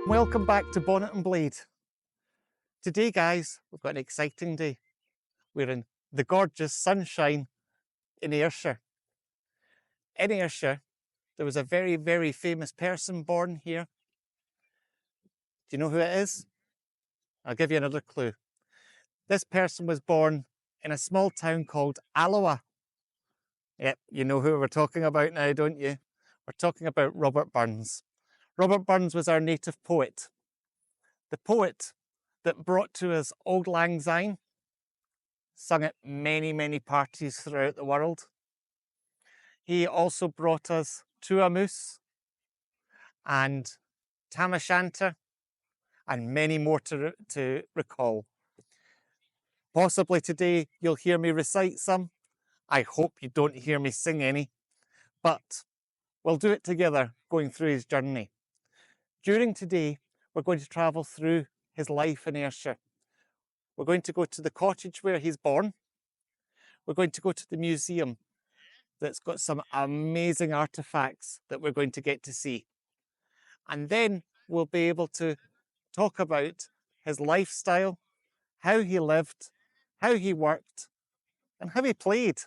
Welcome back to Bonnet and Blade. Today, guys, we've got an exciting day. We're in the gorgeous sunshine in Ayrshire. In Ayrshire, there was a very, very famous person born here. Do you know who it is? I'll give you another clue. This person was born in a small town called Alloa. Yep, you know who we're talking about now, don't you? We're talking about Robert Burns. Robert Burns was our native poet. The poet that brought to us Auld Lang Syne, sung at many, many parties throughout the world. He also brought us Tuamoose and Tam O'Shanter and many more to recall. Possibly today you'll hear me recite some. I hope you don't hear me sing any, but we'll do it together going through his journey. During today, we're going to travel through his life in Ayrshire. We're going to go to the cottage where he's born. We're going to go to the museum that's got some amazing artifacts that we're going to get to see. And then we'll be able to talk about his lifestyle, how he lived, how he worked, and how he played.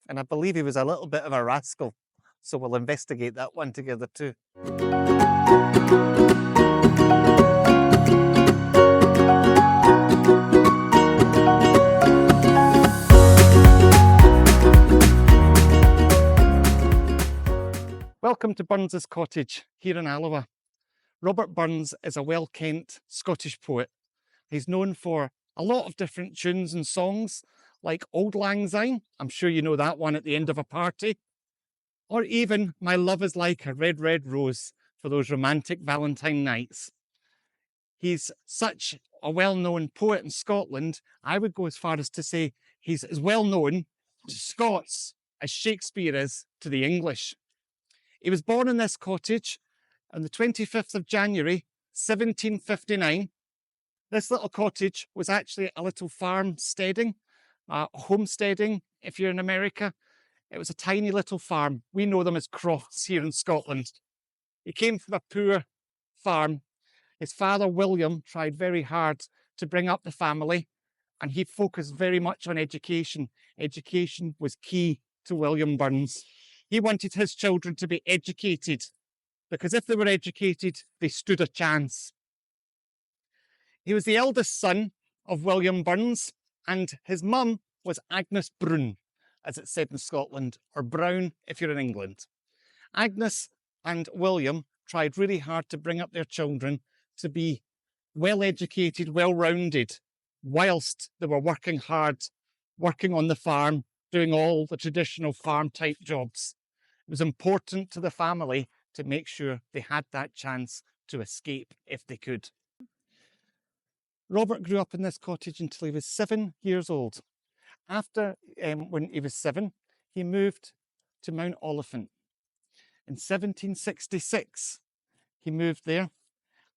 And I believe he was a little bit of a rascal, so we'll investigate that one together too. Welcome to Burns' Cottage here in Alloa. Robert Burns is a well-kent Scottish poet. He's known for a lot of different tunes and songs, like Auld Lang Syne, I'm sure you know that one at the end of a party, or even My Love is Like a Red, Red Rose for those romantic Valentine nights. He's such a well-known poet in Scotland, I would go as far as to say he's as well-known to Scots as Shakespeare is to the English. He was born in this cottage on the 25th of January, 1759. This little cottage was actually a little farmsteading, homesteading if you're in America. It was a tiny little farm. We know them as crofts here in Scotland. He came from a poor farm. His father, William, tried very hard to bring up the family, and he focused very much on education. Education was key to William Burns. He wanted his children to be educated, because if they were educated, they stood a chance. He was the eldest son of William Burns, and his mum was Agnes Brun, as it's said in Scotland, or Brown if you're in England. Agnes and William tried really hard to bring up their children to be well-educated, well-rounded, whilst they were working hard, working on the farm, doing all the traditional farm-type jobs. It was important to the family to make sure they had that chance to escape if they could. Robert grew up in this cottage until he was 7 years old. After, when he was 7, he moved to Mount Oliphant. In 1766, he moved there.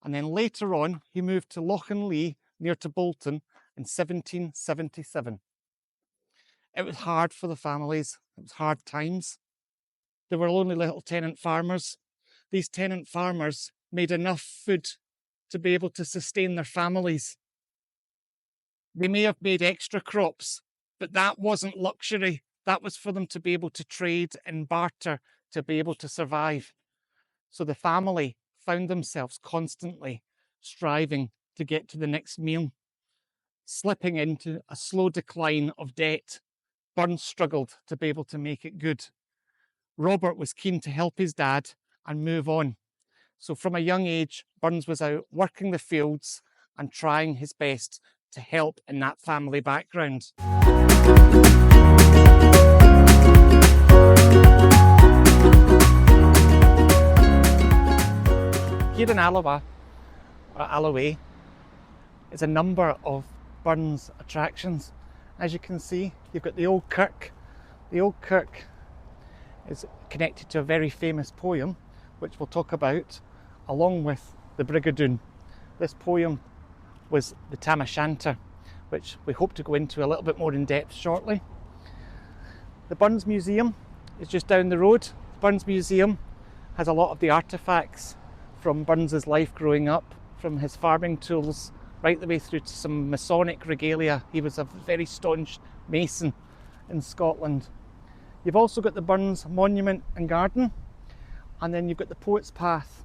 And then later on, he moved to Lochinlee, near to Bolton, in 1777. It was hard for the families. It was hard times. There were only little tenant farmers. These tenant farmers made enough food to be able to sustain their families. They may have made extra crops, but that wasn't luxury. That was for them to be able to trade and barter to be able to survive. So the family found themselves constantly striving to get to the next meal, slipping into a slow decline of debt. Burns struggled to be able to make it good. Robert was keen to help his dad and move on. So from a young age, Burns was out working the fields and trying his best to help in that family background. Here in Alloa, or Alloway, is a number of Burns attractions. As you can see, you've got the old kirk. The old kirk is connected to a very famous poem, which we'll talk about, along with the Brigadoon. This poem was the Tam O'Shanter, which we hope to go into a little bit more in depth shortly. The Burns Museum is just down the road. The Burns Museum has a lot of the artefacts from Burns's life growing up, from his farming tools right the way through to some Masonic regalia. He was a very staunch Mason in Scotland. You've also got the Burns Monument and Garden, and then you've got the Poet's Path,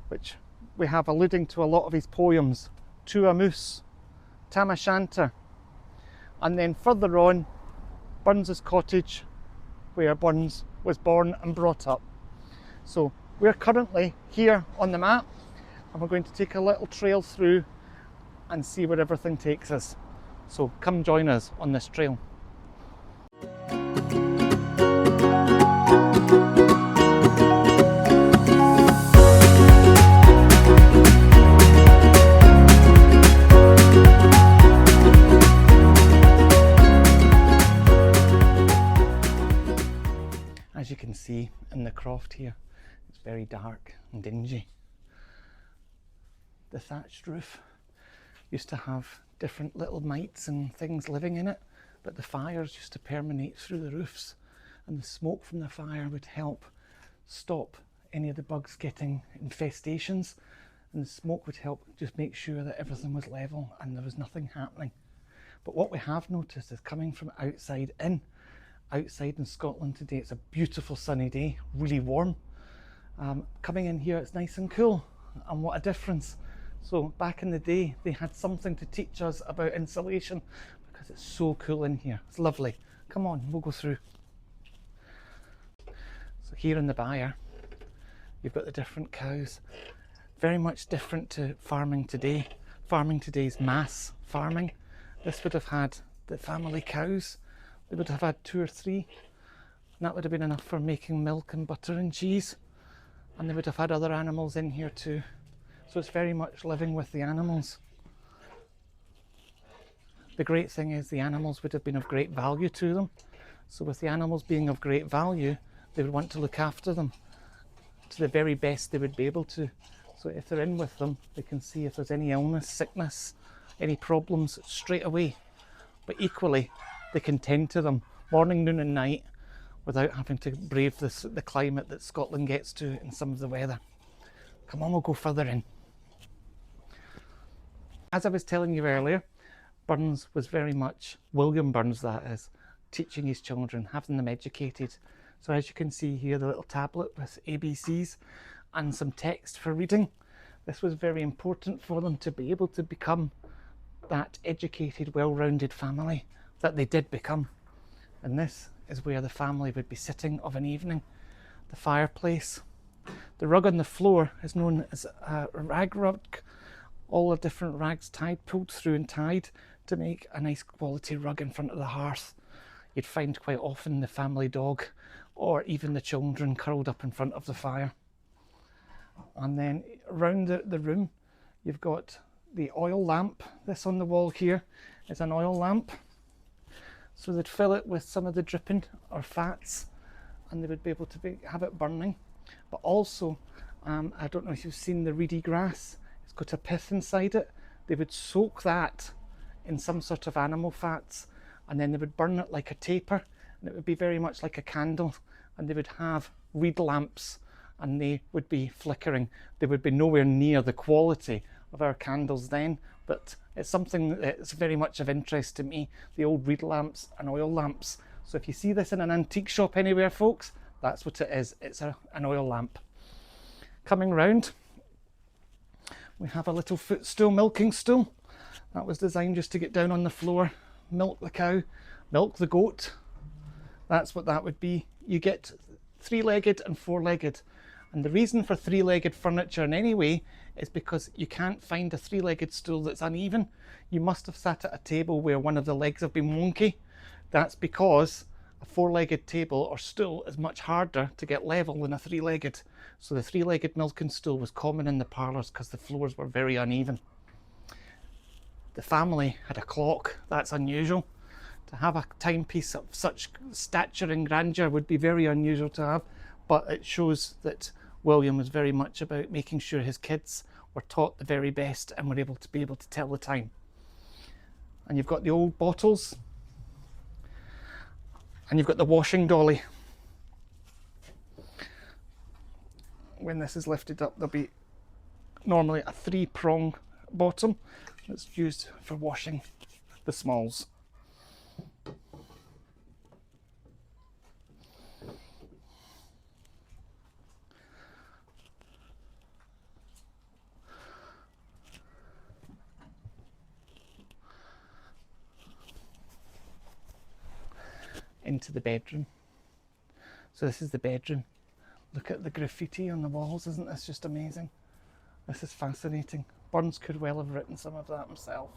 which we have alluding to a lot of his poems, To a Moose, Tam O'Shanter, and then further on, Burns's cottage, where Burns was born and brought up. So we're currently here on the map, and we're going to take a little trail through and see where everything takes us. So come join us on this trail. As you can see in the croft here, it's very dark and dingy. The thatched roof used to have different little mites and things living in it, but the fires used to permeate through the roofs, and the smoke from the fire would help stop any of the bugs getting infestations, and the smoke would help just make sure that everything was level and there was nothing happening. But what we have noticed is coming from outside in, outside in Scotland today, it's a beautiful sunny day, really warm. Coming in here, it's nice and cool, and what a difference. So back in the day, they had something to teach us about insulation, because it's so cool in here. It's lovely. Come on, we'll go through. So here in the byre, you've got the different cows. Very much different to farming today. Farming today is mass farming. This would have had the family cows. They would have had 2 or 3, and that would have been enough for making milk and butter and cheese. And they would have had other animals in here too. So it's very much living with the animals. The great thing is the animals would have been of great value to them. So with the animals being of great value, they would want to look after them to the very best they would be able to. So if they're in with them, they can see if there's any illness, sickness, any problems straight away. But equally, they can tend to them morning, noon and night without having to brave the climate that Scotland gets to in some of the weather. Come on, we'll go further in. As I was telling you earlier, Burns was very much, William Burns that is, teaching his children, having them educated. So as you can see here, the little tablet with ABCs and some text for reading. This was very important for them to be able to become that educated, well-rounded family that they did become. And this is where the family would be sitting of an evening. The fireplace. The rug on the floor is known as a rag rug. All the different rags pulled through and tied to make a nice quality rug in front of the hearth. You'd find quite often the family dog or even the children curled up in front of the fire. And then around the room, you've got the oil lamp. This on the wall here is an oil lamp. So they'd fill it with some of the dripping or fats, and they would be able to have it burning. But also, I don't know if you've seen the reedy grass, it's got a pith inside it. They would soak that in some sort of animal fats, and then they would burn it like a taper, and it would be very much like a candle, and they would have reed lamps, and they would be flickering. They would be nowhere near the quality of our candles then, but it's something that's very much of interest to me, the old reed lamps and oil lamps. So if you see this in an antique shop anywhere, folks, that's what it is. It's an oil lamp. Coming round, we have a little footstool, milking stool. That was designed just to get down on the floor, milk the cow, milk the goat. That's what that would be. You get 3-legged and 4-legged. And the reason for 3-legged furniture in any way is because you can't find a 3-legged stool that's uneven. You must have sat at a table where one of the legs have been wonky. That's because a 4-legged table or stool is much harder to get level than a 3-legged. So the 3-legged milking stool was common in the parlours because the floors were very uneven. The family had a clock. That's unusual. To have a timepiece of such stature and grandeur would be very unusual to have, but it shows that William was very much about making sure his kids were taught the very best and were able to tell the time. And you've got the old bottles, and you've got the washing dolly. When this is lifted up, there'll be normally a 3-prong bottom that's used for washing the smalls. Into the bedroom. So this is the bedroom. Look at the graffiti on the walls, isn't this just amazing? This is fascinating. Burns could well have written some of that himself.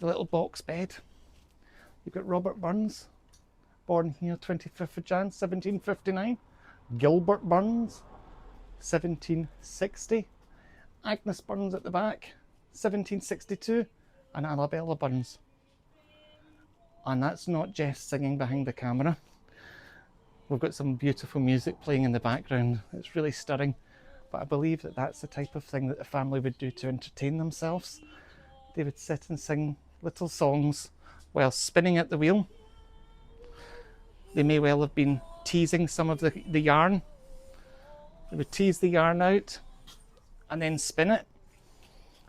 The little box bed. You've got Robert Burns, born here 25th of Jan 1759. Gilbert Burns, 1760. Agnes Burns at the back, 1762. And Arabella Burns. And that's not Jess singing behind the camera. We've got some beautiful music playing in the background. It's really stirring, but I believe that that's the type of thing that the family would do to entertain themselves. They would sit and sing little songs while spinning at the wheel. They may well have been teasing some of the yarn. They would tease the yarn out and then spin it.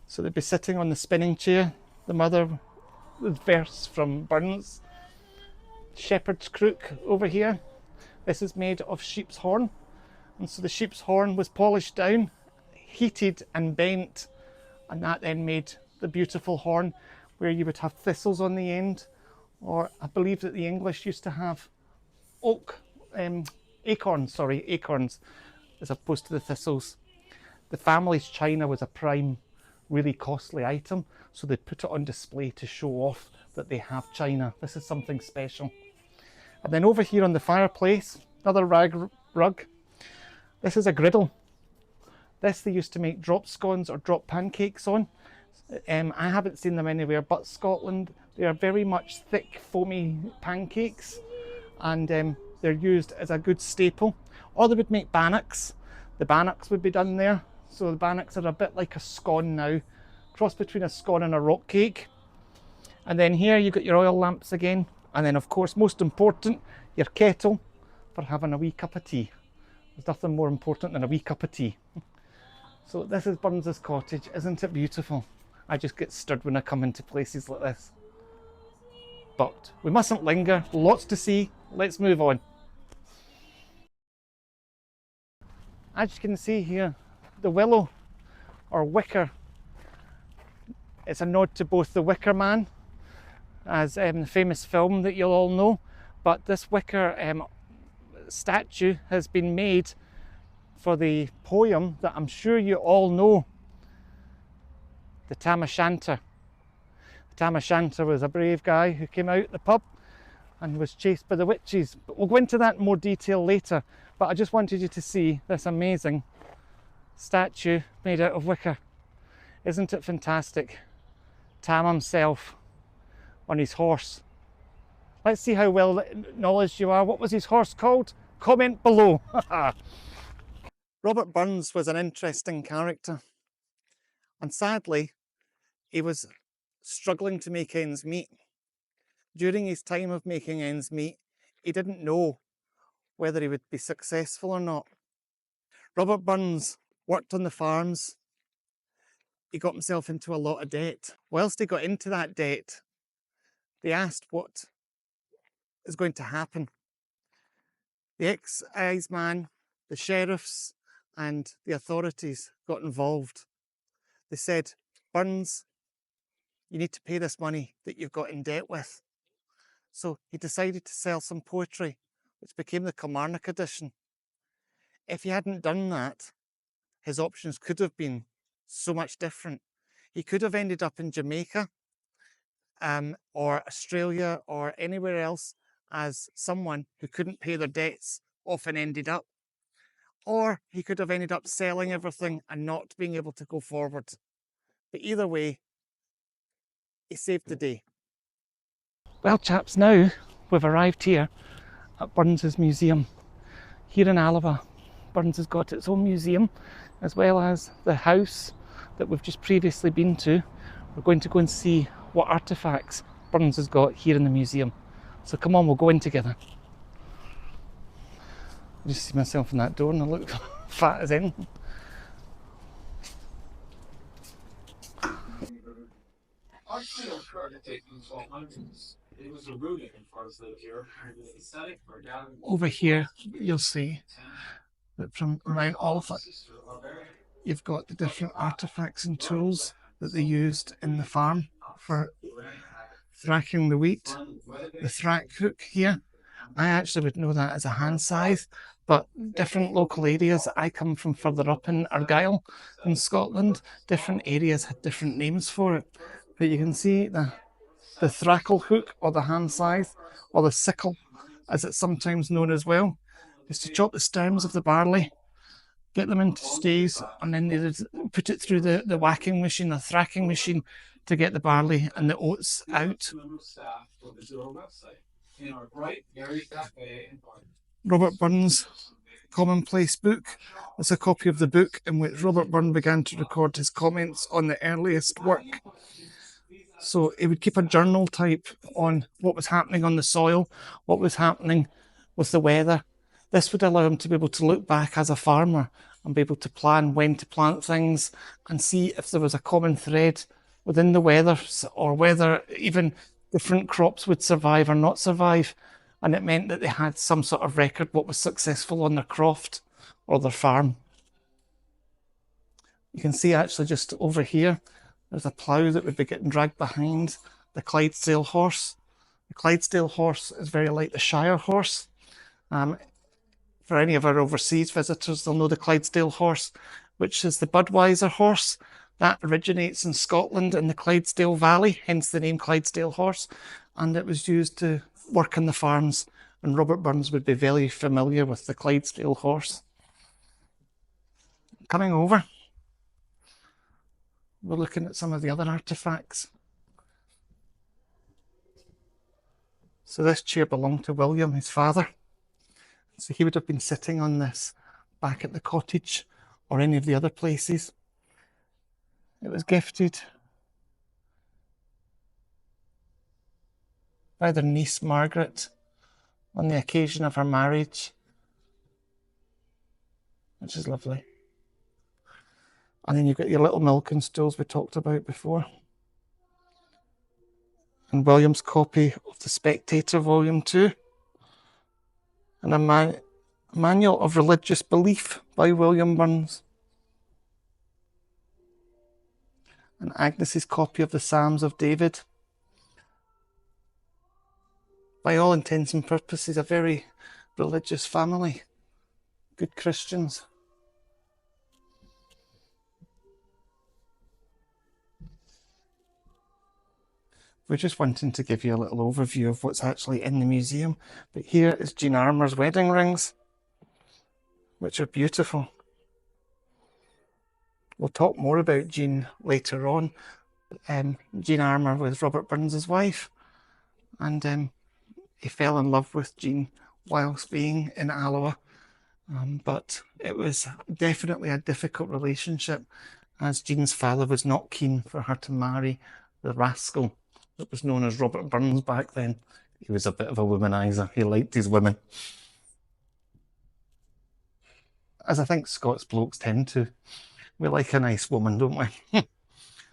So they'd be sitting on the spinning chair. The mother with verse from Burns. Shepherd's crook over here. This is made of sheep's horn. And so the sheep's horn was polished down, heated and bent. And that then made the beautiful horn where you would have thistles on the end. Or I believe that the English used to have acorns as opposed to the thistles. The family's china was a prime, really costly item, so they put it on display to show off that they have china. This is something special. And then over here on the fireplace, another rug. This is a griddle. This they used to make drop scones or drop pancakes on. I haven't seen them anywhere but Scotland. They are very much thick, foamy pancakes, and they're used as a good staple. Or they would make bannocks. The bannocks would be done there. So the bannocks are a bit like a scone now, cross between a scone and a rock cake. And then here you've got your oil lamps again. And then of course, most important, your kettle for having a wee cup of tea. There's nothing more important than a wee cup of tea. So this is Burns' cottage. Isn't it beautiful? I just get stirred when I come into places like this. But we mustn't linger, lots to see. Let's move on. As you can see here, the willow or wicker, it's a nod to both The Wicker Man, as the famous film that you'll all know, but this wicker statue has been made for the poem that I'm sure you all know, the Tam o' Shanter. The Tam o' Shanter was a brave guy who came out the pub and was chased by the witches. But we'll go into that in more detail later, but I just wanted you to see this amazing statue made out of wicker. Isn't it fantastic? Tam himself on his horse. Let's see how well knowledge you are. What was his horse called? Comment below. Robert Burns was an interesting character, and sadly he was struggling to make ends meet. During his time of making ends meet, he didn't know whether he would be successful or not. Robert Burns worked on the farms. He got himself into a lot of debt. Whilst he got into that debt, they asked what is going to happen. The exciseman, the sheriffs, and the authorities got involved. They said, Burns, you need to pay this money that you've got in debt with. So he decided to sell some poetry, which became the Kilmarnock edition. If he hadn't done that, his options could have been so much different. He could have ended up in Jamaica or Australia or anywhere else as someone who couldn't pay their debts often ended up. Or he could have ended up selling everything and not being able to go forward. But either way, he saved the day. Well, chaps, now we've arrived here at Burns' museum here in Alava. Burns has got its own museum, as well as the house that we've just previously been to. We're going to go and see what artefacts Burns has got here in the museum. So come on, we'll go in together. I just see myself in that door and I look fat as anything. Over here, you'll see that from around Oliphant, you've got the different artifacts and tools that they used in the farm for thracking the wheat. The thrack hook here, I actually would know that as a hand scythe, but different local areas, I come from further up in Argyll in Scotland, different areas had different names for it. But you can see the thrackle hook or the hand scythe or the sickle, as it's sometimes known as well, is to chop the stems of the barley, get them into staves, and then they put it through the whacking machine, the thracking machine, to get the barley and the oats out. Robert Burns' Commonplace Book is a copy of the book in which Robert Burns began to record his comments on the earliest work. So he would keep a journal type on what was happening on the soil, what was happening with the weather. This would allow him to be able to look back as a farmer and be able to plan when to plant things and see if there was a common thread within the weather, or whether even different crops would survive or not survive. And it meant that they had some sort of record what was successful on their croft or their farm. You can see actually just over here, there's a plough that would be getting dragged behind the Clydesdale horse. The Clydesdale horse is very like the Shire horse. For any of our overseas visitors, they'll know the Clydesdale horse, which is the Budweiser horse. That originates in Scotland in the Clydesdale Valley, hence the name Clydesdale horse. And it was used to work on the farms. And Robert Burns would be very familiar with the Clydesdale horse. Coming over, we're looking at some of the other artifacts. So this chair belonged to William, his father. So he would have been sitting on this back at the cottage or any of the other places. It was gifted by their niece Margaret on the occasion of her marriage, which is lovely. And then you've got your little milking stools we talked about before. And William's copy of The Spectator, Volume 2. And a manual of religious belief by William Burns. And Agnes's copy of the Psalms of David. By all intents and purposes, a very religious family. Good Christians. We're just wanting to give you a little overview of what's actually in the museum. But here is Jean Armour's wedding rings, which are beautiful. We'll talk more about Jean later on. Jean Armour was Robert Burns' wife, and he fell in love with Jean whilst being in Alloa. But it was definitely a difficult relationship, as Jean's father was not keen for her to marry the rascal that was known as Robert Burns back then. He was a bit of a womanizer. He liked his women. As I think Scots blokes tend to. We like a nice woman, don't we?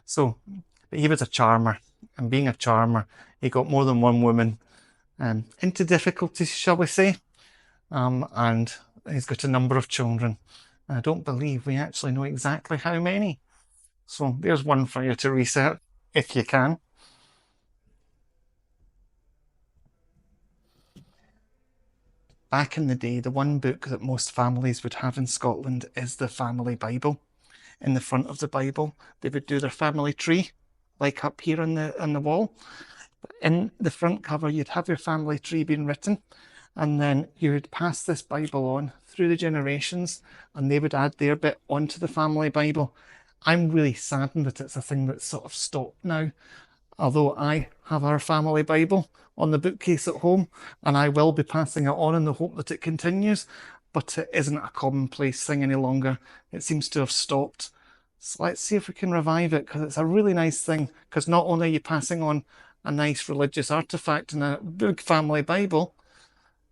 So, but he was a charmer. And being a charmer, he got more than one woman into difficulties, shall we say. And he's got a number of children. And I don't believe we actually know exactly how many. So there's one for you to research, if you can. Back in the day, the one book that most families would have in Scotland is the family Bible. In the front of the Bible, they would do their family tree, like up here on the wall. In the front cover, you'd have your family tree being written, and then you would pass this Bible on through the generations, and they would add their bit onto the family Bible. I'm really saddened that it's a thing that's sort of stopped now. Although I have our family Bible on the bookcase at home, and I will be passing it on in the hope that it continues, but it isn't a commonplace thing any longer. It seems to have stopped. So let's see if we can revive it, because it's a really nice thing, because not only are you passing on a nice religious artifact and a big family Bible,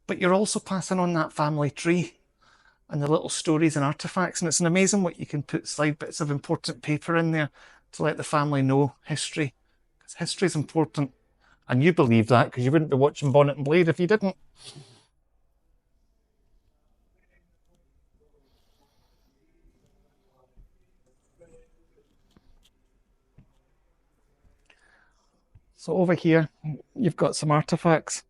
but you're also passing on that family tree. and the little stories and artifacts. And it's an amazing what you can put slide bits of important paper in there to let the family know history, because history is important. And you believe that because you wouldn't be watching Bonnet and Blade if you didn't. So over here, you've got some artifacts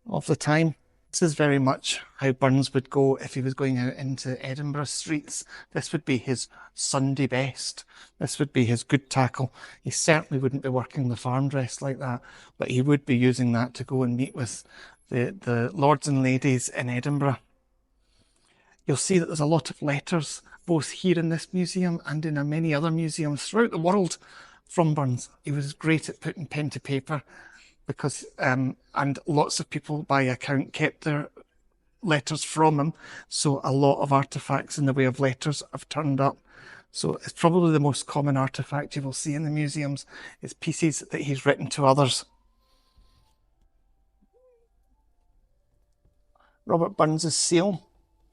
of the time. This is very much how Burns would go if he was going out into Edinburgh streets. This would be his Sunday best. This would be his good tackle. He certainly wouldn't be working the farm dress like that, but he would be using that to go and meet with the lords and ladies in Edinburgh. You'll see that there's a lot of letters, both here in this museum and in many other museums throughout the world from Burns. He was great at putting pen to paper because, and lots of people by account kept their letters from him. So a lot of artifacts in the way of letters have turned up. So it's probably the most common artifact you will see in the museums is pieces that he's written to others. Robert Burns's seal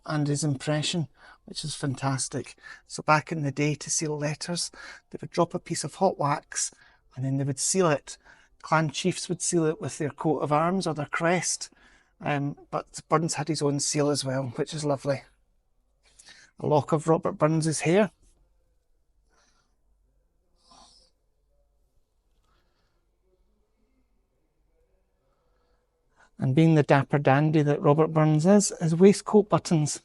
and his impression, which is fantastic. So back in the day, to seal letters, they would drop a piece of hot wax and then they would seal it. Clan chiefs would seal it with their coat of arms or their crest, but Burns had his own seal as well, which is lovely. A lock of Robert Burns's hair. And being the dapper dandy that Robert Burns is, his waistcoat buttons.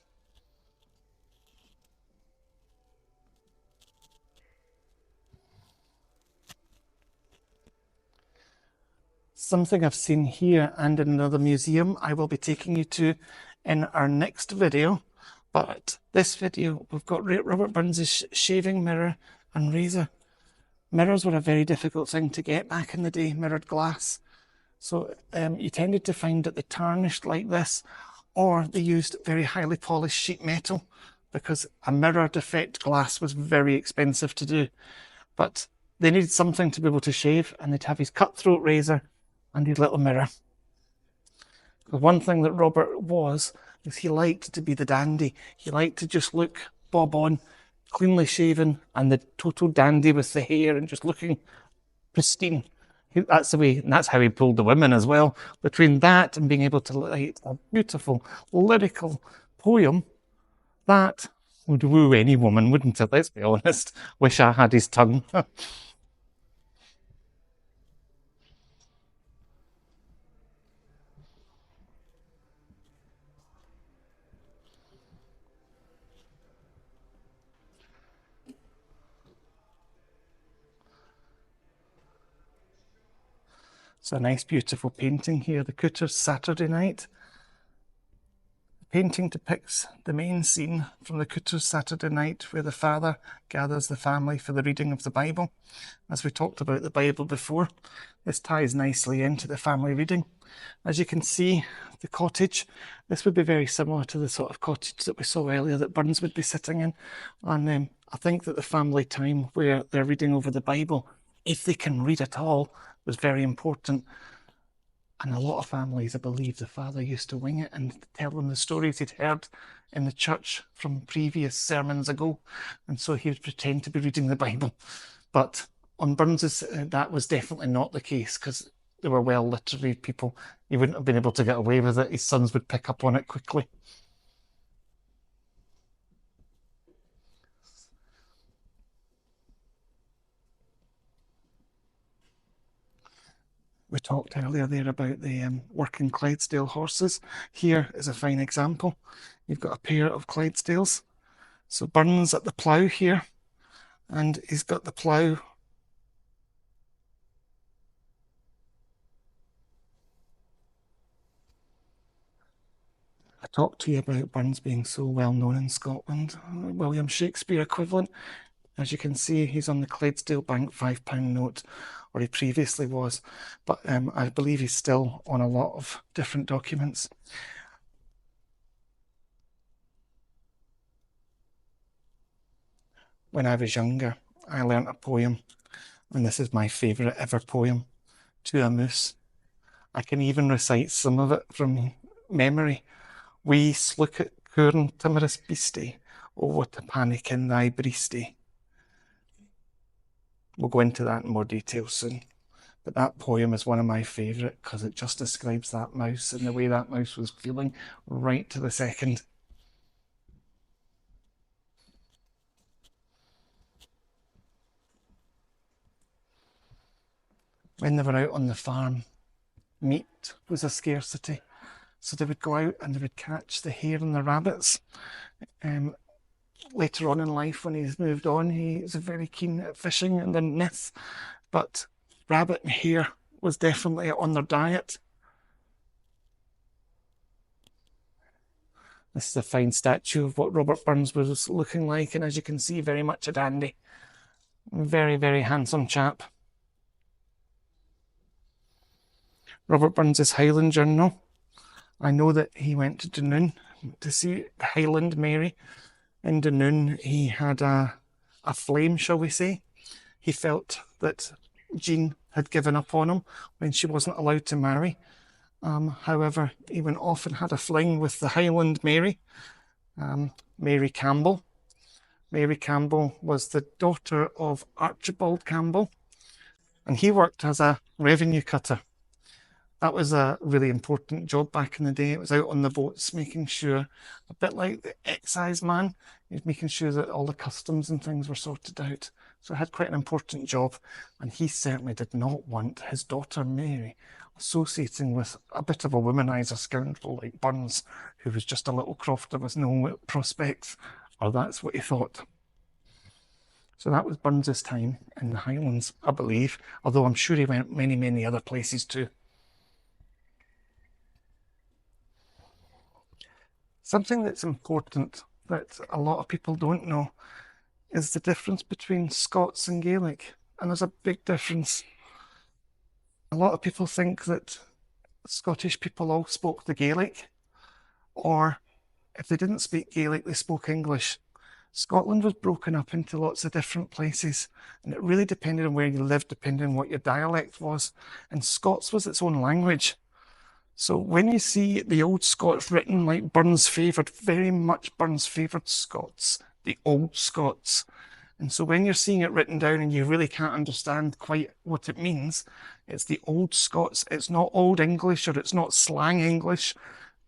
Something I've seen here and in another museum I will be taking you to in our next video. But this video, we've got Robert Burns' shaving mirror and razor. Mirrors were a very difficult thing to get back in the day, mirrored glass. So you tended to find that they tarnished like this, or they used very highly polished sheet metal because a mirror defect glass was very expensive to do. But they needed something to be able to shave, and they'd have his cutthroat razor and his little mirror. The one thing that Robert was is he liked to be the dandy. He liked to just look bob on, cleanly shaven, and the total dandy with the hair and just looking pristine. That's the way, and that's how he pulled the women as well. Between that and being able to write a beautiful lyrical poem, that would woo any woman, wouldn't it? Let's be honest. Wish I had his tongue. It's a nice, beautiful painting here, the Cooter's Saturday Night. The painting depicts the main scene from the Cooter's Saturday Night where the father gathers the family for the reading of the Bible. As we talked about the Bible before, this ties nicely into the family reading. As you can see, the cottage, this would be very similar to the sort of cottage that we saw earlier that Burns would be sitting in. And I think that the family time where they're reading over the Bible, if they can read at all, was very important. And a lot of families, I believe, the father used to wing it and tell them the stories he'd heard in the church from previous sermons ago. And so he would pretend to be reading the Bible. But on Burns's, that was definitely not the case because they were well literary people. He wouldn't have been able to get away with it. His sons would pick up on it quickly. We talked earlier there about the working Clydesdale horses. Here is a fine example. You've got a pair of Clydesdales. So Burns at the plough here, and he's got the plough. I talked to you about Burns being so well known in Scotland, William Shakespeare equivalent. As you can see, he's on the Clydesdale Bank £5 note, or he previously was, but I believe he's still on a lot of different documents. When I was younger, I learnt a poem, and this is my favourite ever poem, To a Moose. I can even recite some of it from memory. We Sluicket Curn timorous beastie, oh what a panic in thy breastie. We'll go into that in more detail soon. But that poem is one of my favourite because it just describes that mouse and the way that mouse was feeling right to the second. When they were out on the farm, meat was a scarcity. So they would go out and they would catch the hare and the rabbits. Later on in life, when he's moved on, he's very keen at fishing and the nith, but rabbit and hare was definitely on their diet. This is a fine statue of what Robert Burns was looking like, and as you can see, very much a dandy. Very, very handsome chap. Robert Burns's Highland Journal. I know that he went to Dunoon to see Highland Mary. In Dunoon, he had a flame, shall we say. He felt that Jean had given up on him when she wasn't allowed to marry. However, he went off and had a fling with the Highland Mary, Mary Campbell. Mary Campbell was the daughter of Archibald Campbell, and he worked as a revenue cutter. That was a really important job back in the day. It was out on the boats, making sure, a bit like the excise man, he was making sure that all the customs and things were sorted out. So it had quite an important job, and he certainly did not want his daughter Mary associating with a bit of a womanizer scoundrel like Burns, who was just a little crofter with no prospects, or that's what he thought. So that was Burns's time in the Highlands, I believe, although I'm sure he went many, many other places too. Something that's important that a lot of people don't know is the difference between Scots and Gaelic, and there's a big difference. A lot of people think that Scottish people all spoke the Gaelic, or if they didn't speak Gaelic, they spoke English. Scotland was broken up into lots of different places, and it really depended on where you lived, depending on what your dialect was. And Scots was its own language. So when you see the old Scots written like Burns favoured, very much Burns favoured Scots, the old Scots. And so when you're seeing it written down and you really can't understand quite what it means, it's the old Scots. It's not Old English or it's not slang English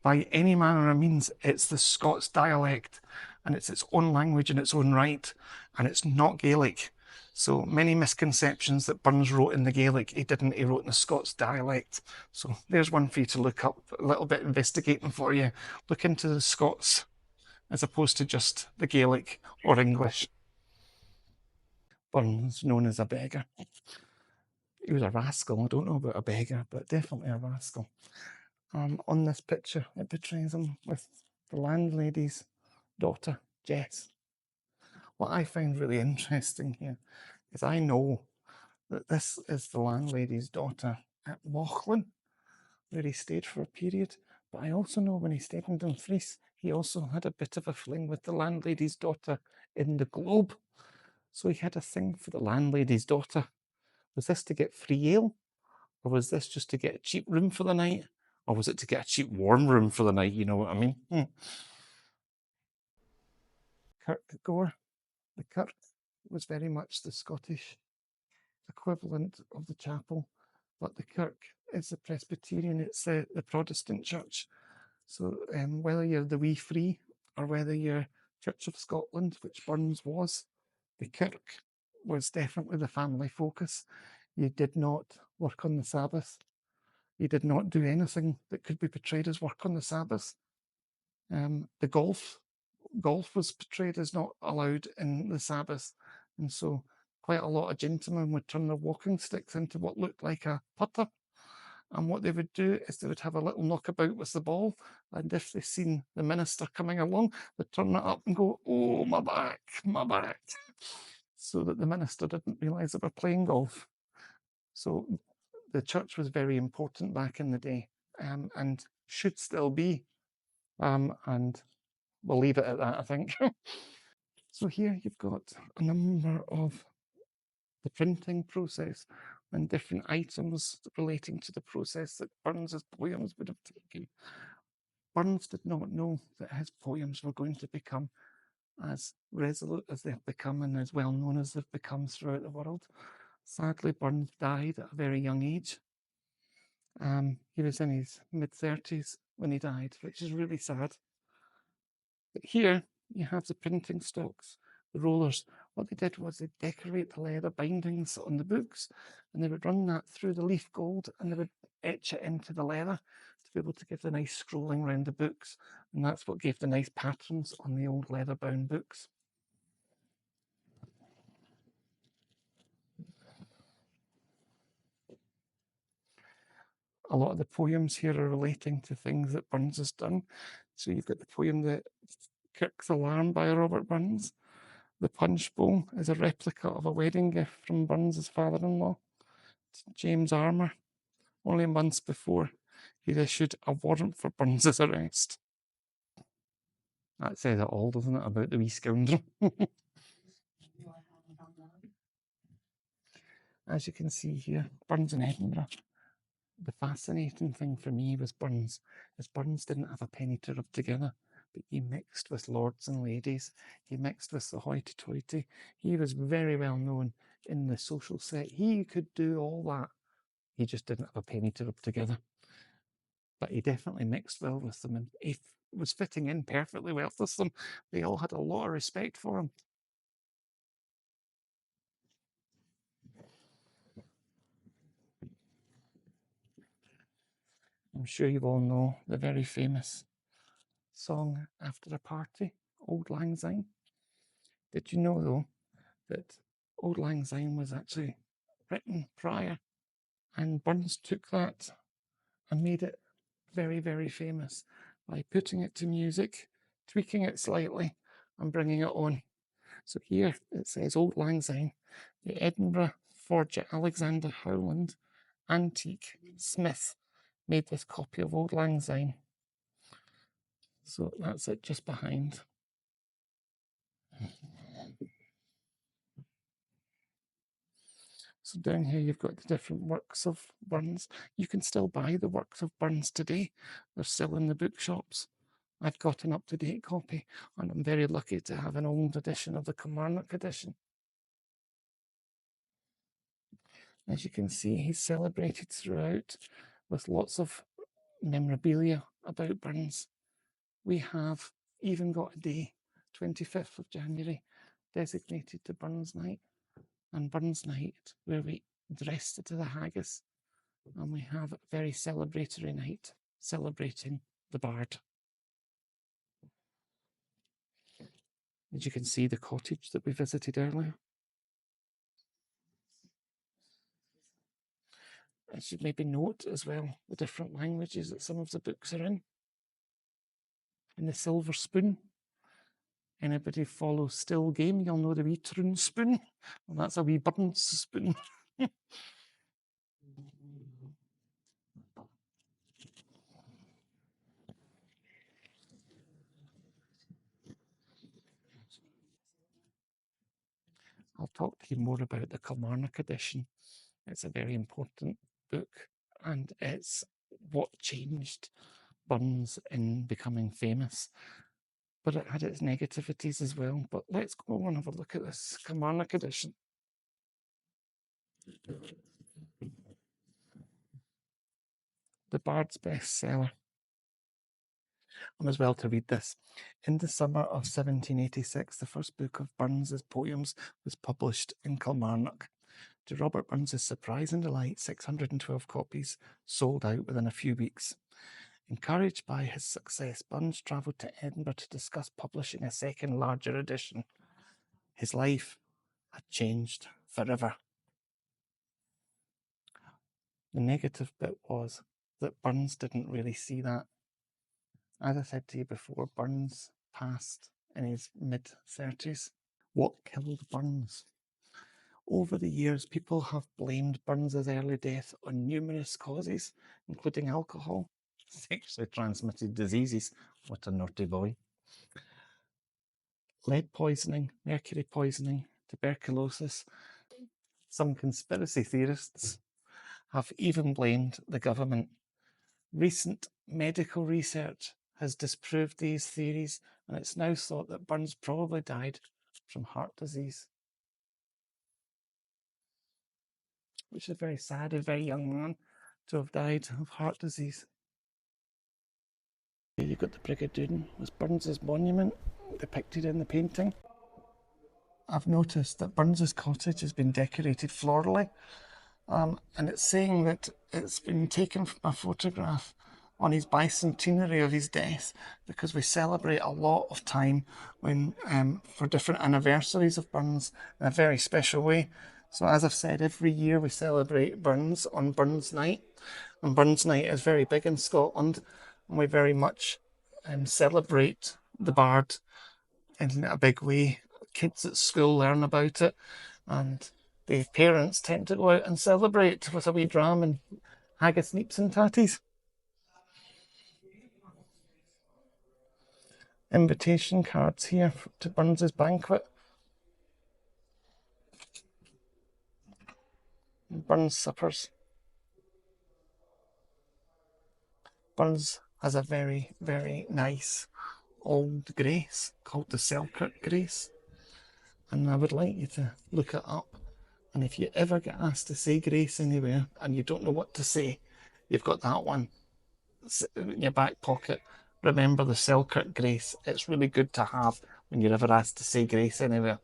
by any manner of means. It's the Scots dialect, and it's its own language in its own right, and it's not Gaelic. So many misconceptions that Burns wrote in the Gaelic, he didn't, he wrote in the Scots dialect. So there's one for you to look up, a little bit investigating for you. Look into the Scots as opposed to just the Gaelic or English. Burns, known as a beggar. He was a rascal. I don't know about a beggar, but definitely a rascal. On this picture, it portrays him with the landlady's daughter, Jess. What I find really interesting here is I know that this is the landlady's daughter at Mauchline, where he stayed for a period. But I also know when he stayed in Dumfries, he also had a bit of a fling with the landlady's daughter in the Globe. So he had a thing for the landlady's daughter. Was this to get free ale? Or was this just to get a cheap room for the night? Or was it to get a cheap warm room for the night? You know what I mean? Kirkgore. The kirk was very much the Scottish equivalent of the chapel, but the kirk is the Presbyterian, it's the Protestant church. So whether you're the Wee Free or whether you're Church of Scotland, which Burns was, the kirk was definitely the family focus. You did not work on the Sabbath. You did not do anything that could be portrayed as work on the Sabbath. The golf was portrayed as not allowed in the Sabbath, and so quite a lot of gentlemen would turn their walking sticks into what looked like a putter. And what they would do is they would have a little knockabout with the ball, and if they seen the minister coming along, they'd turn it up and go, "Oh, my back, my back," so that the minister didn't realise they were playing golf. So the church was very important back in the day, and should still be. And we'll leave it at that, I think. So here you've got a number of the printing process and different items relating to the process that Burns's poems would have taken. Burns did not know that his poems were going to become as resolute as they've become and as well known as they've become throughout the world. Sadly, Burns died at a very young age. He was in his mid-30s when he died, which is really sad. But here you have the printing stocks, the rollers. What they did was they decorate the leather bindings on the books, and they would run that through the leaf gold, and they would etch it into the leather to be able to give the nice scrolling around the books. And that's what gave the nice patterns on the old leather-bound books. A lot of the poems here are relating to things that Burns has done. So you've got the poem that Kirk's Alarm by Robert Burns. The punch bowl is a replica of a wedding gift from Burns's father-in-law, James Armour. Only months before, he'd issued a warrant for Burns's arrest. That says it all, doesn't it, about the wee scoundrel? As you can see here, Burns in Edinburgh. The fascinating thing for me was Burns, is Burns didn't have a penny to rub together, but he mixed with lords and ladies. He mixed with the hoity-toity. He was very well known in the social set. He could do all that. He just didn't have a penny to rub together. But he definitely mixed well with them, and he was fitting in perfectly well with them. They all had a lot of respect for him. I'm sure you all know the very famous song After a Party, Auld Lang Syne. Did you know, though, that Auld Lang Syne was actually written prior, and Burns took that and made it very, very famous by putting it to music, tweaking it slightly, and bringing it on. So here it says Auld Lang Syne, the Edinburgh forger Alexander Howland, antique smith, made this copy of Auld Lang Syne. So that's it just behind. So down here you've got the different works of Burns. You can still buy the works of Burns today. They're still in the bookshops. I've got an up-to-date copy, and I'm very lucky to have an old edition of the Kilmarnock edition. As you can see, he's celebrated throughout with lots of memorabilia about Burns. We have even got a day, 25th of January, designated to Burns Night, and Burns Night where we dress to the haggis, and we have a very celebratory night celebrating the bard. As you can see, the cottage that we visited earlier. I should maybe note as well the different languages that some of the books are in. In the Silver Spoon, anybody follow Still Game, you'll know the wee Troon spoon. Well, that's a wee Burns spoon. I'll talk to you more about the Kilmarnock edition. It's a very important book, and it's what changed Burns in becoming famous. But it had its negativities as well. But let's go and have a look at this Kilmarnock edition. The Bard's bestseller. I'm as well to read this. In the summer of 1786, the first book of Burns's poems was published in Kilmarnock. To Robert Burns's surprise and delight, 612 copies sold out within a few weeks. Encouraged by his success, Burns travelled to Edinburgh to discuss publishing a second, larger edition. His life had changed forever. The negative bit was that Burns didn't really see that. As I said to you before, Burns passed in his mid-30s. What killed Burns? Over the years, people have blamed Burns's early death on numerous causes, including alcohol, sexually transmitted diseases, what a naughty boy, lead poisoning, mercury poisoning, tuberculosis. Some conspiracy theorists have even blamed the government. Recent medical research has disproved these theories, and it's now thought that Burns probably died from heart disease, which is very sad, a very young man to have died of heart disease. Here you've got the Brigadoon with Burns's monument depicted in the painting. I've noticed that Burns's cottage has been decorated florally, and it's saying that it's been taken from a photograph on his bicentenary of his death, because we celebrate a lot of time when for different anniversaries of Burns in a very special way. So as I've said, every year we celebrate Burns on Burns Night, and Burns Night is very big in Scotland, and we very much celebrate the bard in a big way. Kids at school learn about it, and the parents tend to go out and celebrate with a wee dram and haggis, neeps and tatties. Invitation cards here to Burns's banquet. Burns suppers. Burns has a very, very nice old grace called the Selkirk Grace, and I would like you to look it up. And if you ever get asked to say grace anywhere and you don't know what to say, you've got that one in your back pocket. Remember the Selkirk Grace. It's really good to have when you're ever asked to say grace anywhere.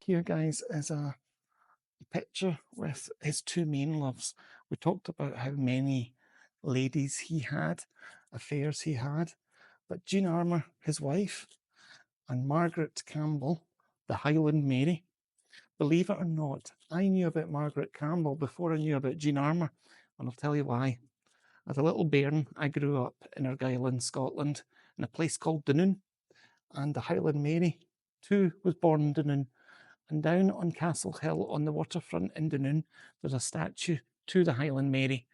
Here, guys, is a picture with his two main loves. We talked about how many ladies he had, affairs he had, but Jean Armour, his wife, and Margaret Campbell, the Highland Mary. Believe it or not, I knew about Margaret Campbell before I knew about Jean Armour, and I'll tell you why. As a little bairn, I grew up in Argyll, Scotland, in a place called Dunoon, and the Highland Mary too was born in Dunoon. And down on Castle Hill on the waterfront in Dunoon, there's a statue to the Highland Mary,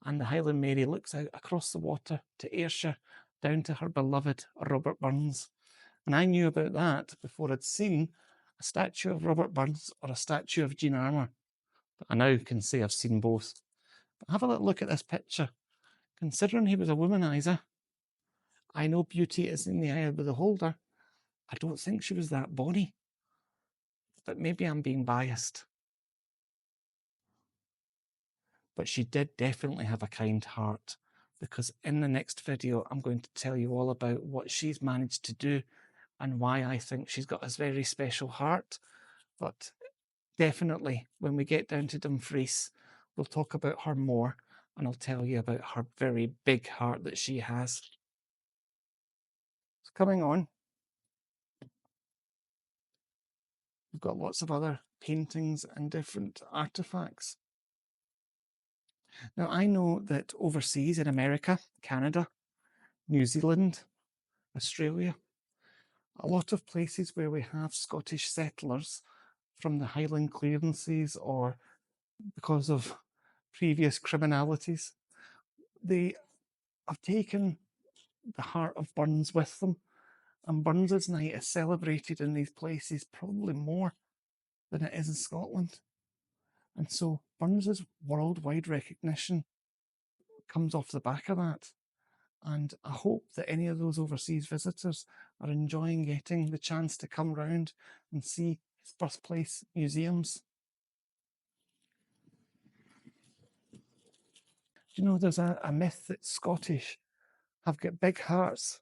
and the Highland Mary looks out across the water to Ayrshire, down to her beloved Robert Burns. And I knew about that before I'd seen a statue of Robert Burns or a statue of Jean Armour. But I now can say I've seen both. But have a little look at this picture. Considering he was a womanizer, I know beauty is in the eye of the beholder. I don't think she was that bonny, but maybe I'm being biased. But she did definitely have a kind heart, because in the next video, I'm going to tell you all about what she's managed to do and why I think she's got a very special heart. But definitely, when we get down to Dumfries, we'll talk about her more, and I'll tell you about her very big heart that she has. So coming on, we've got lots of other paintings and different artifacts. Now, I know that overseas in America, Canada, New Zealand, Australia, a lot of places where we have Scottish settlers from the Highland clearances or because of previous criminalities, they have taken the heart of Burns with them, and Burns's Night is celebrated in these places probably more than it is in Scotland. And so Burns's worldwide recognition comes off the back of that. And I hope that any of those overseas visitors are enjoying getting the chance to come round and see his birthplace museums. Do you know there's a myth that Scottish have got big hearts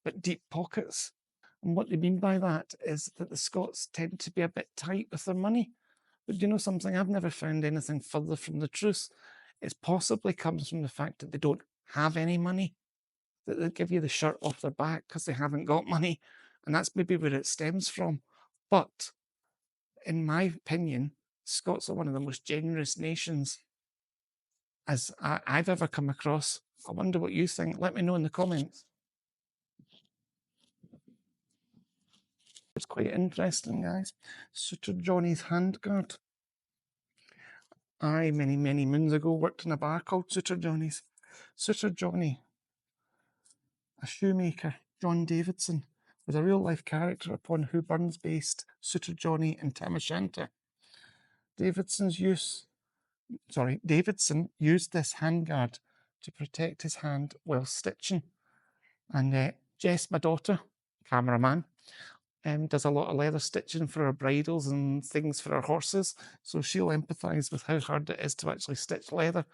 but deep pockets? And what they mean by that is that the Scots tend to be a bit tight with their money. But do you know something? I've never found anything further from the truth. It possibly comes from the fact that they don't have any money, that they give you the shirt off their back because they haven't got money. And that's maybe where it stems from. But in my opinion, Scots are one of the most generous nations as I've ever come across. I wonder what you think. Let me know in the comments. It's quite interesting, guys. Suitor Johnny's handguard. I, many, many moons ago, worked in a bar called Suitor Johnny's. Suitor Johnny, a shoemaker, John Davidson, was a real-life character upon who Burns based Suitor Johnny in Tam O'Shanter. Davidson used this handguard to protect his hand while stitching. And Jess, my daughter, cameraman, does a lot of leather stitching for her bridles and things for her horses. So she'll empathise with how hard it is to actually stitch leather.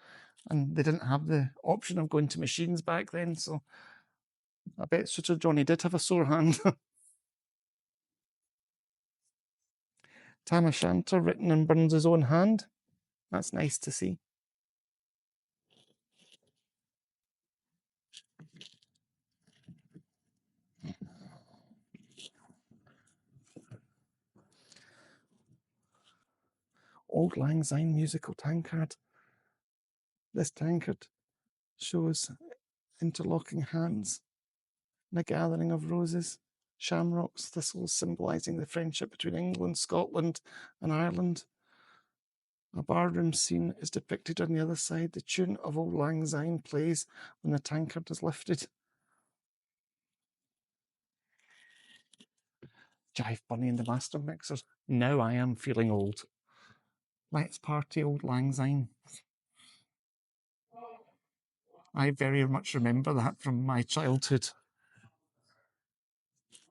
And they didn't have the option of going to machines back then. So I bet Suitor Johnny did have a sore hand. Tam O'Shanter written in Burns' own hand. That's nice to see. Old Lang Syne musical tankard. This tankard shows interlocking hands and a gathering of roses, shamrocks, thistles, symbolising the friendship between England, Scotland, and Ireland. A barroom scene is depicted on the other side. The tune of Old Lang Syne plays when the tankard is lifted. Jive Bunny and the Master Mixers. Now I am feeling old. Let's party Old Lang Syne. I very much remember that from my childhood.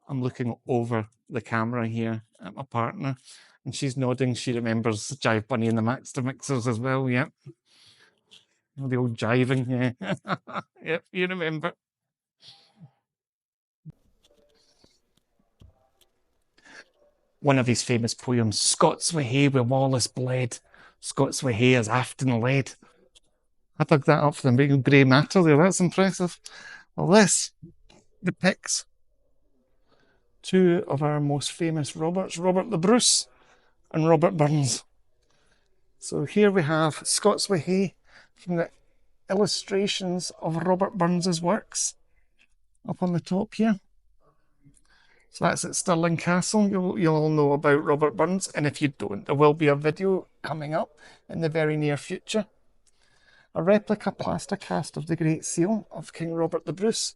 I'm looking over the camera here at my partner, and she's nodding. She remembers Jive Bunny and the Master Mixers as well. Yep. The old jiving, yeah. Yep, you remember. One of his famous poems, Scots wi' hae wi' Wallace bled, Scots wi' hae as Afton led. I dug that up for the big grey matter there. That's impressive. Well, this depicts two of our most famous Roberts, Robert the Bruce and Robert Burns. So here we have Scots wi' hae from the illustrations of Robert Burns's works up on the top here. So that's at Stirling Castle. You'll all know about Robert Burns, and if you don't, there will be a video coming up in the very near future. A replica plaster cast of the Great Seal of King Robert the Bruce.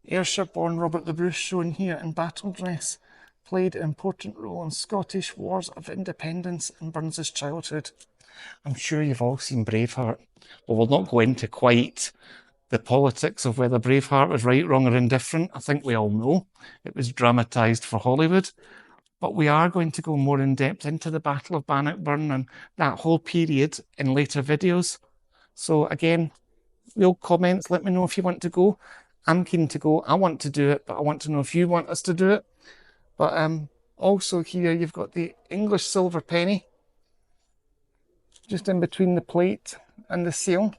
Ayrshire-born Robert the Bruce, shown here in battle dress, played an important role in Scottish wars of independence in Burns's childhood. I'm sure you've all seen Braveheart. Well, we'll not go into quite the politics of whether Braveheart was right, wrong, or indifferent. I think we all know it was dramatised for Hollywood. But we are going to go more in depth into the Battle of Bannockburn and that whole period in later videos. So again, real comments, let me know if you want to go. I'm keen to go. I want to do it, but I want to know if you want us to do it. But also here you've got the English silver penny, just in between the plate and the seal.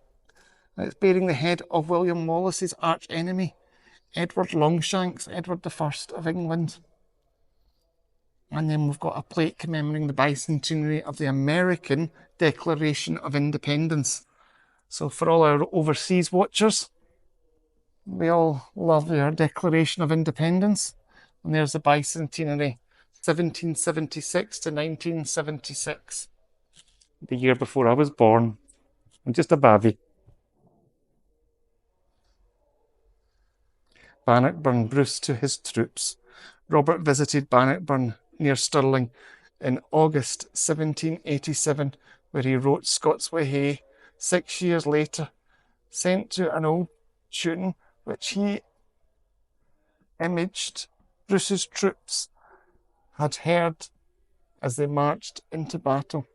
It's bearing the head of William Wallace's arch enemy, Edward Longshanks, Edward I of England. And then we've got a plate commemorating the bicentenary of the American Declaration of Independence. So for all our overseas watchers, we all love our Declaration of Independence. And there's the bicentenary, 1776 to 1976. The year before I was born. I'm just a babby. Bannockburn, Bruce to his troops. Robert visited Bannockburn near Stirling in August 1787, where he wrote Scots wi' hae. 6 years later, sent to an old tune which he imaged Bruce's troops had heard as they marched into battle.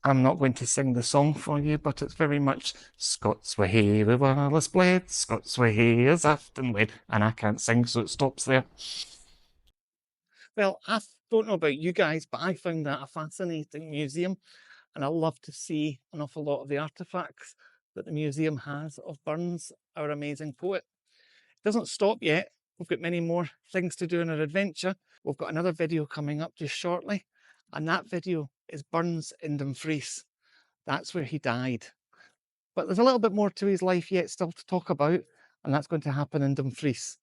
I'm not going to sing the song for you, but it's very much Scots wi' hae wi' Wallace bled, Scots wi' hae as Afton led, and I can't sing, so it stops there. Well, I don't know about you guys, but I found that a fascinating museum, and I love to see an awful lot of the artefacts that the museum has of Burns, our amazing poet. It doesn't stop yet. We've got many more things to do in our adventure. We've got another video coming up just shortly, and that video is Burns in Dumfries. That's where he died. But there's a little bit more to his life yet still to talk about, and that's going to happen in Dumfries.